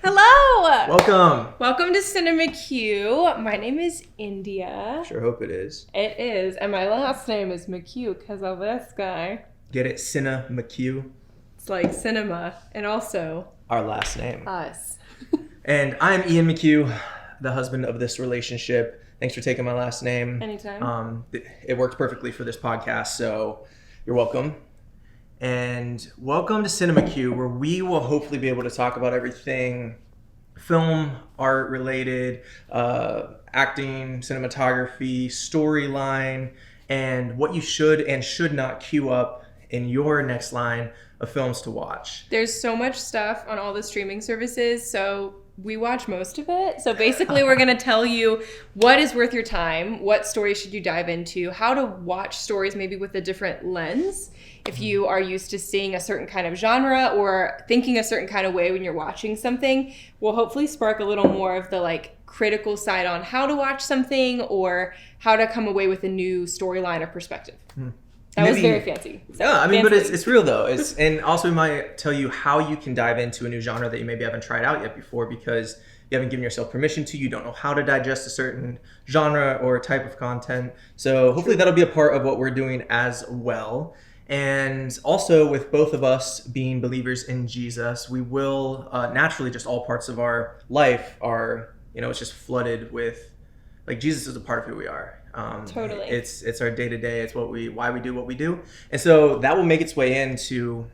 Hello! Welcome! Welcome to CineMcCue. My name is India. Sure hope it is. It is, and my last name is McCue because of this guy. Get it? CineMcCue. It's like cinema, and also Our last name. us. And I'm Ian McCue, the husband of this relationship. Thanks for taking my last name. Anytime. It works perfectly for this podcast, so you're welcome. And welcome to CineMcCue, where we will hopefully be able to talk about everything film, art related, acting, cinematography, storyline, and what you should and should not queue up in your next line of films to watch. There's so much stuff on all the streaming services, so we watch most of it. So basically we're going to tell you what is worth your time, what stories should you dive into, how to watch stories maybe with a different lens. If you are used to seeing a certain kind of genre or thinking a certain kind of way when you're watching something, we'll hopefully spark a little more of the like critical side on how to watch something or how to come away with a new storyline or perspective. That was very fancy. So, yeah, I mean, but it's real though. And also we might tell you how you can dive into a new genre that you maybe haven't tried out yet before because you haven't given yourself permission to, you don't know how to digest a certain genre or type of content. So hopefully that'll be a part of what we're doing as well. And also with both of us being believers in Jesus, we will naturally just all parts of our life are, it's just flooded with, like, Jesus is a part of who we are. Totally. It's our day-to-day. It's why we do what we do. And so that will make its way into,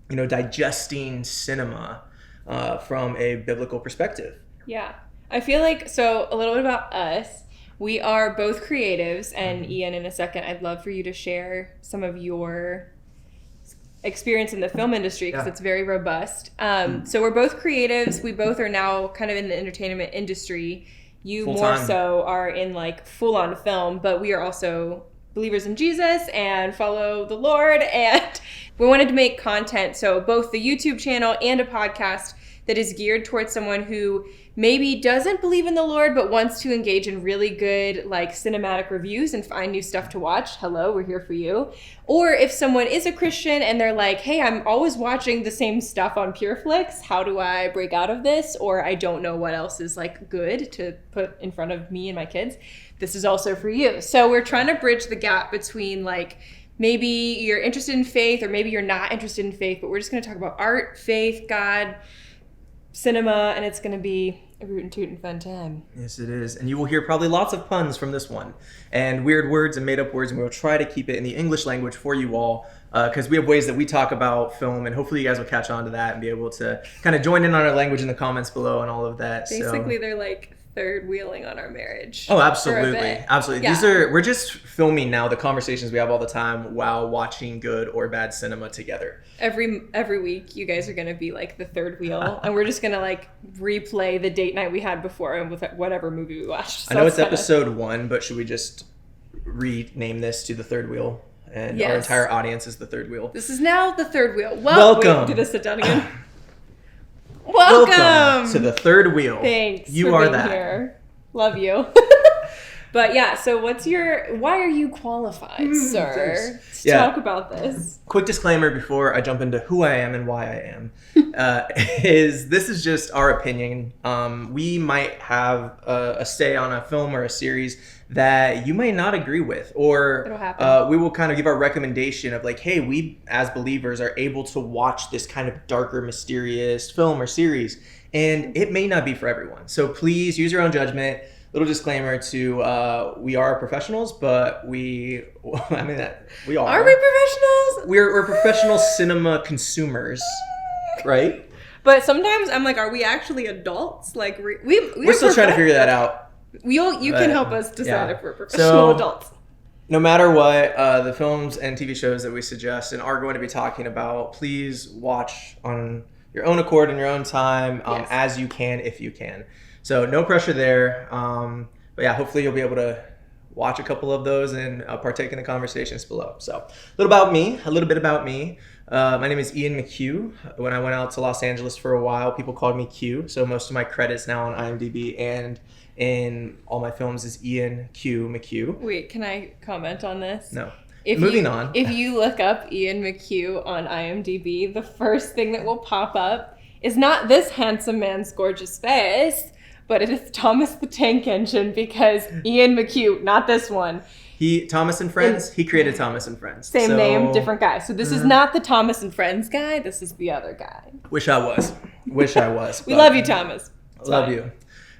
digesting cinema from a biblical perspective. Yeah. I feel like, so a little bit about us. We are both creatives, and Ian, in a second, I'd love for you to share some of your experience in the film industry because it's very robust. So we're both creatives. We both are now kind of in the entertainment industry. You more so are in like full-on film, but we are also believers in Jesus and follow the Lord. And we wanted to make content, so both the YouTube channel and a podcast that is geared towards someone who maybe doesn't believe in the Lord, but wants to engage in really good like cinematic reviews and find new stuff to watch. Hello, we're here for you. Or if someone is a Christian and they're like, hey, I'm always watching the same stuff on PureFlix. How do I break out of this? Or I don't know what else is like good to put in front of me and my kids. This is also for you. So we're trying to bridge the gap between like, maybe you're interested in faith or maybe you're not interested in faith, but we're just going to talk about art, faith, God, cinema, and it's going to be a rootin' tootin' fun time. Yes, it is. And you will hear probably lots of puns from this one and weird words and made up words, and we'll try to keep it in the English language for you all because we have ways that we talk about film, and hopefully you guys will catch on to that and be able to kind of join in on our language in the comments below and all of that. Basically, they're like third wheeling on our marriage. Oh, absolutely. Absolutely. Yeah. We're just filming now the conversations we have all the time while watching good or bad cinema together. Every week you guys are going to be like the third wheel and we're just going to like replay the date night we had before with whatever movie we watched. So I know it's episode 1, but should we just rename this to the third wheel? And our entire audience is the third wheel. This is now the third wheel. Welcome. Wait, do this sit down again. Welcome to the third wheel. Thanks. You for are being that. Here. Love you. But yeah, so why are you qualified, sir, to talk about this? Quick disclaimer before I jump into who I am and why I am, this is just our opinion. We might have a stay on a film or a series that you may not agree with, or we will kind of give our recommendation of like, hey, we as believers are able to watch this kind of darker, mysterious film or series, and it may not be for everyone. So please use your own judgment. Little disclaimer to we are professionals, but we are. Are we professionals? We're professional cinema consumers, right? But sometimes I'm like, are we actually adults? Like we're still trying to figure that out. You can help us decide if we're professional adults. No matter what, the films and TV shows that we suggest and are going to be talking about, please watch on your own accord in your own time, as you can, if you can. So no pressure there. But yeah, hopefully you'll be able to watch a couple of those and partake in the conversations below. So a little bit about me. My name is Ian McCue. When I went out to Los Angeles for a while, people called me Q. So most of my credits now on IMDb and in all my films is Ian Q McCue. Wait, can I comment on this? No. Moving on. If you look up Ian McCue on IMDb, the first thing that will pop up is not this handsome man's gorgeous face, but it is Thomas the Tank Engine, because Ian McCue, not this one. Thomas and Friends, he created Thomas and Friends. Same name, different guy. So this is not the Thomas and Friends guy, this is the other guy. Wish I was. We love you, Thomas. Love you.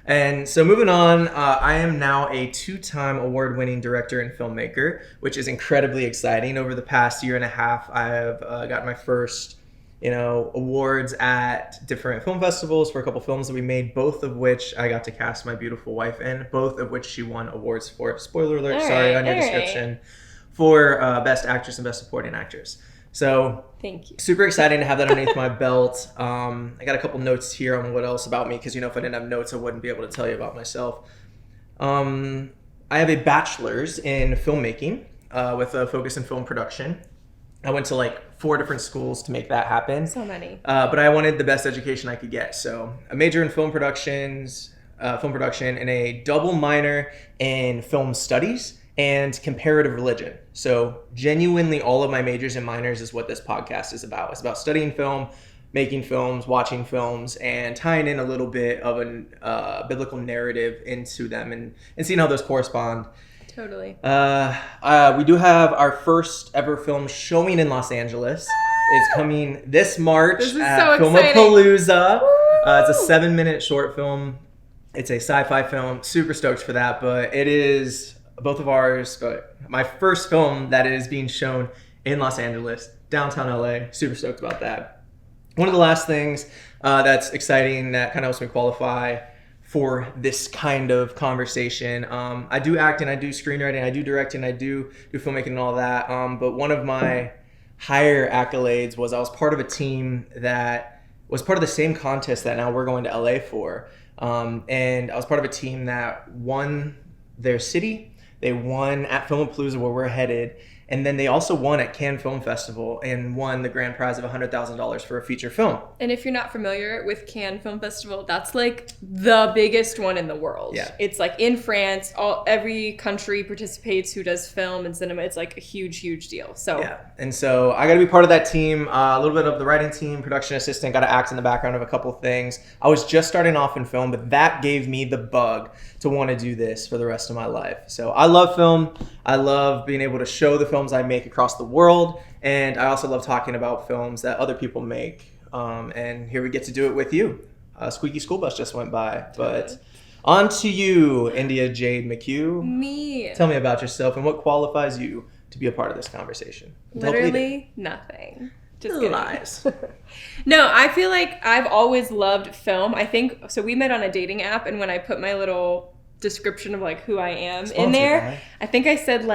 And so moving on, I am now a 2-time award-winning director and filmmaker, which is incredibly exciting. Over the past year and a half, I have got my first, awards at different film festivals for a couple films that we made, both of which I got to cast my beautiful wife in, both of which she won awards for. Spoiler alert, on your description, for Best Actress and Best Supporting Actress. So thank you. Super exciting to have that underneath my belt. I got a couple notes here on what else about me, because if I didn't have notes, I wouldn't be able to tell you about myself. I have a bachelor's in filmmaking with a focus in film production. I went to 4 different schools to make that happen. So many. But I wanted the best education I could get. So a major in film production, and a double minor in film studies and comparative religion. So genuinely all of my majors and minors is what this podcast is about. It's about studying film, making films, watching films, and tying in a little bit of a biblical narrative into them and seeing how those correspond. Totally. We do have our first ever film showing in Los Angeles. It's coming this March at Filmapalooza. It's a 7-minute short film. It's a sci-fi film. Super stoked for that, but it is both of ours, but my first film that is being shown in Los Angeles, downtown LA. Super stoked about that. One of the last things that's exciting that kind of helps me qualify for this kind of conversation. I do acting, I do screenwriting, I do directing, I do filmmaking and all that. But one of my higher accolades was I was part of a team that was part of the same contest that now we're going to LA for. And I was part of a team that won their city. They won at Filmapalooza, where we're headed. And then they also won at Cannes Film Festival and won the grand prize of $100,000 for a feature film. And if you're not familiar with Cannes Film Festival, that's the biggest one in the world. Yeah. It's in France. Every country participates who does film and cinema. It's a huge, huge deal. So yeah. And so I got to be part of that team, a little bit of the writing team, production assistant, got to act in the background of a couple of things. I was just starting off in film, but that gave me the bug to want to do this for the rest of my life. So I love film. I love being able to show the films I make across the world. And I also love talking about films that other people make. And here we get to do it with you. Squeaky School Bus just went by. But on to you, India Jade McCue. Me. Tell me about yourself and what qualifies you to be a part of this conversation. Literally nothing. Just kidding. Lies. No, I feel like I've always loved film. I think, so we met on a dating app, and when I put my little description of who I am in there, I think I said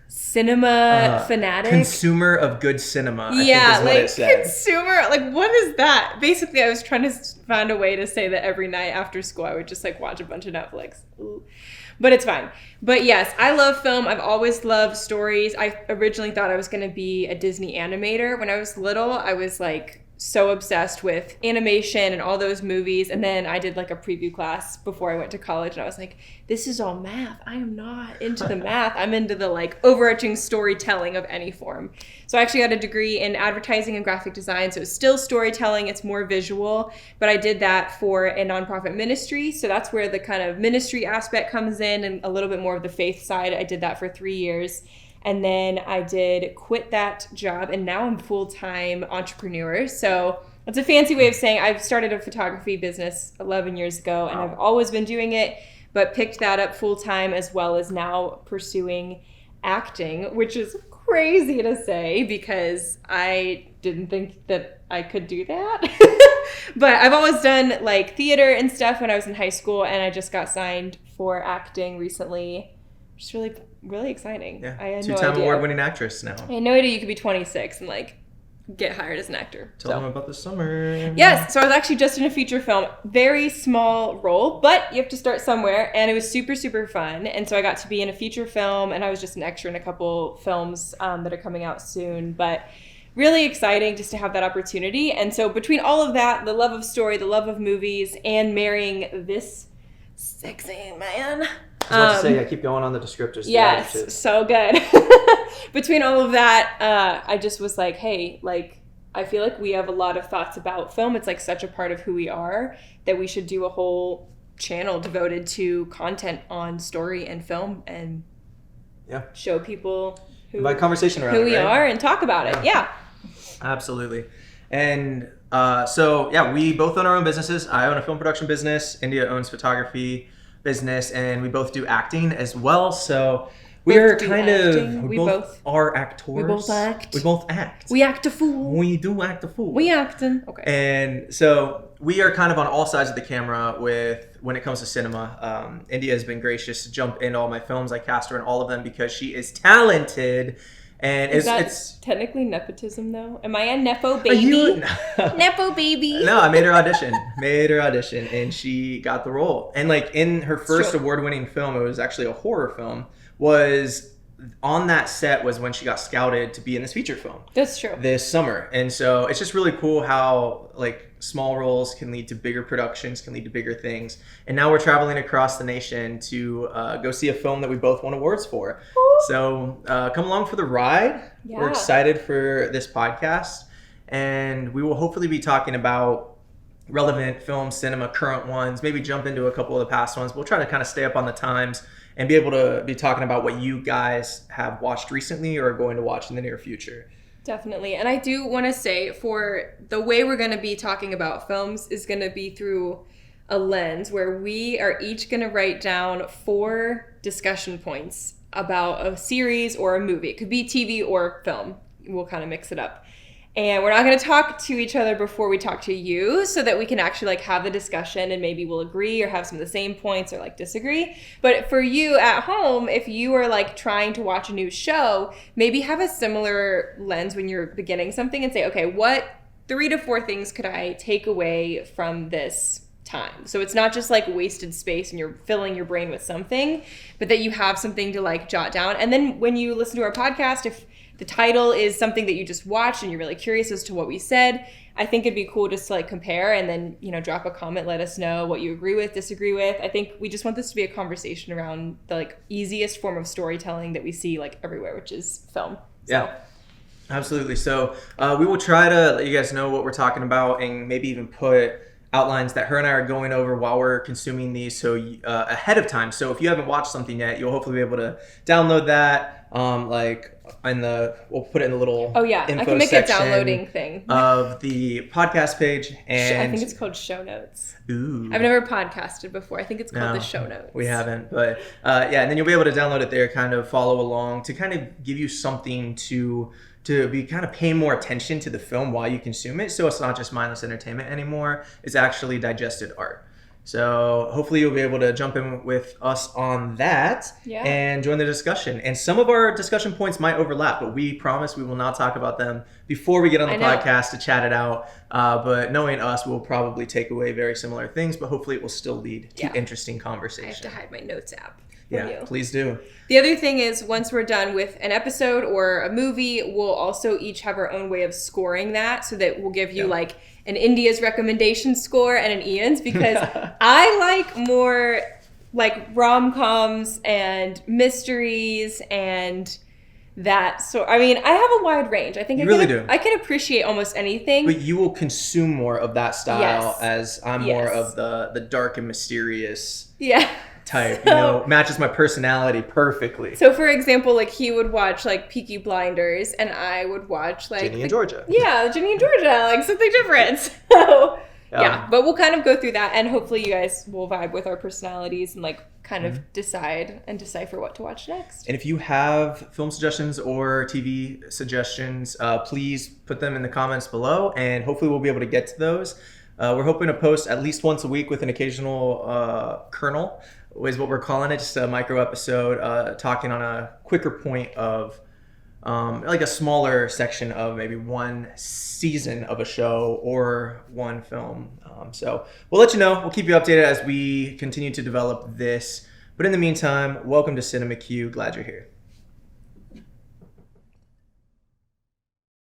cinema fanatic. Consumer of good cinema, I think is what it said. Consumer, what is that? Basically, I was trying to find a way to say that every night after school, I would just watch a bunch of Netflix. Ooh. But it's fine. But yes, I love film. I've always loved stories. I originally thought I was going to be a Disney animator. When I was little, I was so obsessed with animation and all those movies. And then I did a preview class before I went to college. And I was like, this is all math. I am not into the math. I'm into the overarching storytelling of any form. So I actually got a degree in advertising and graphic design. So it's still storytelling. It's more visual. But I did that for a nonprofit ministry. So that's where the kind of ministry aspect comes in and a little bit more of the faith side. I did that for 3 years. And then I did quit that job, and now I'm full-time entrepreneur. So that's a fancy way of saying I've started a photography business 11 years ago, and I've always been doing it, but picked that up full-time as well as now pursuing acting, which is crazy to say because I didn't think that I could do that. But I've always done theater and stuff when I was in high school, and I just got signed for acting recently, which is really exciting. Yeah. I had no 2-time idea. award-winning actress now. I had no idea you could be 26 and get hired as an actor. Tell them about the summer. Yes, so I was actually just in a feature film. Very small role, but you have to start somewhere, and it was super, super fun. And so I got to be in a feature film, and I was just an extra in a couple films that are coming out soon. But really exciting just to have that opportunity. And so between all of that, the love of story, the love of movies, and marrying this sexy man. I was about to say, I keep going on the descriptors. Yes, so good. Between all of that, I just was hey, I feel like we have a lot of thoughts about film. It's like such a part of who we are that we should do a whole channel devoted to content on story and film and show people who we are and talk about it. Yeah. Absolutely. And we both own our own businesses. I own a film production business. India owns photography business, and we both do acting as well. So we both are actors. We both act. We both act. We act a fool. We do act a fool. We acting. Okay. And so we are kind of on all sides of the camera when it comes to cinema. India has been gracious to jump into all my films. I cast her in all of them because she is talented. And it's technically nepotism, though. Am I a nepo baby? Nepo baby. No, I made her audition, and she got the role. And like in her first award-winning film, it was actually a horror film. Was on that set was when she got scouted to be in this feature film. That's true. This summer, and so it's just really cool how like small roles can lead to bigger productions, can lead to bigger things. And now we're traveling across the nation to go see a film that we both won awards for. Ooh. So come along for the ride. Yeah. We're excited for this podcast, and we will hopefully be talking about relevant film, cinema, current ones, maybe jump into a couple of the past ones. We'll try to kind of stay up on the times and be able to be talking about what you guys have watched recently or are going to watch in the near future. Definitely. And I do want to say, for the way we're going to be talking about films is going to be through a lens where we are each going to write down 4 discussion points about a series or a movie. It could be TV or film. We'll kind of mix it up. And we're not going to talk to each other before we talk to you so that we can actually like have the discussion and maybe we'll agree or have some of the same points or like disagree. But for you at home, if you are like trying to watch a new show, maybe have a similar lens when you're beginning something and say, okay, what 3 to 4 things could I take away from this time? So it's not just like wasted space and you're filling your brain with something, but that you have something to like jot down. And then when you listen to our podcast, if the title is something that you just watched and you're really curious as to what we said, I think it'd be cool just to like compare and then, you know, drop a comment, let us know what you agree with, disagree with. I think we just want this to be a conversation around the like easiest form of storytelling that we see like everywhere, which is film. Yeah, absolutely. So we will try to let you guys know what we're talking about and maybe even put outlines that her and I are going over while we're consuming these ahead of time. So if you haven't watched something yet, you'll hopefully be able to download that. We'll put it in the little info I can make a downloading thing of the podcast page, and I think it's called show notes. Ooh. I've never podcasted before. I think it's called the show notes. We haven't, but and then you'll be able to download it there, kind of follow along to kind of give you something to be kind of paying more attention to the film while you consume it. So it's not just mindless entertainment anymore. It's actually digested art. So hopefully you'll be able to jump in with us on that and join the discussion. And some of our discussion points might overlap, but we promise we will not talk about them before we get on the podcast to chat it out. But knowing us, we'll probably take away very similar things, but hopefully it will still lead to interesting conversation. I have to hide my notes app. Please do. The other thing is, once we're done with an episode or a movie, we'll also each have our own way of scoring that, so that we'll give you like an India's recommendation score and an Ian's, because I like more like rom-coms and mysteries and that. So I mean, I have a wide range. I think I can appreciate almost anything. But you will consume more of that style as I'm more of the dark and mysterious. Type, matches my personality perfectly. So for example, like he would watch like Peaky Blinders and I would watch like Ginny and Georgia. Yeah, Ginny and Georgia, like something different. So but we'll kind of go through that, and hopefully you guys will vibe with our personalities and like kind of decide and decipher what to watch next. And if you have film suggestions or TV suggestions, please put them in the comments below, and hopefully we'll be able to get to those. We're hoping to post at least once a week with an occasional kernel, is what we're calling it, just a micro episode, talking on a quicker point of like a smaller section of maybe one season of a show or one film. So we'll let you know. We'll keep you updated as we continue to develop this. But in the meantime, welcome to CineMcCue. Glad you're here.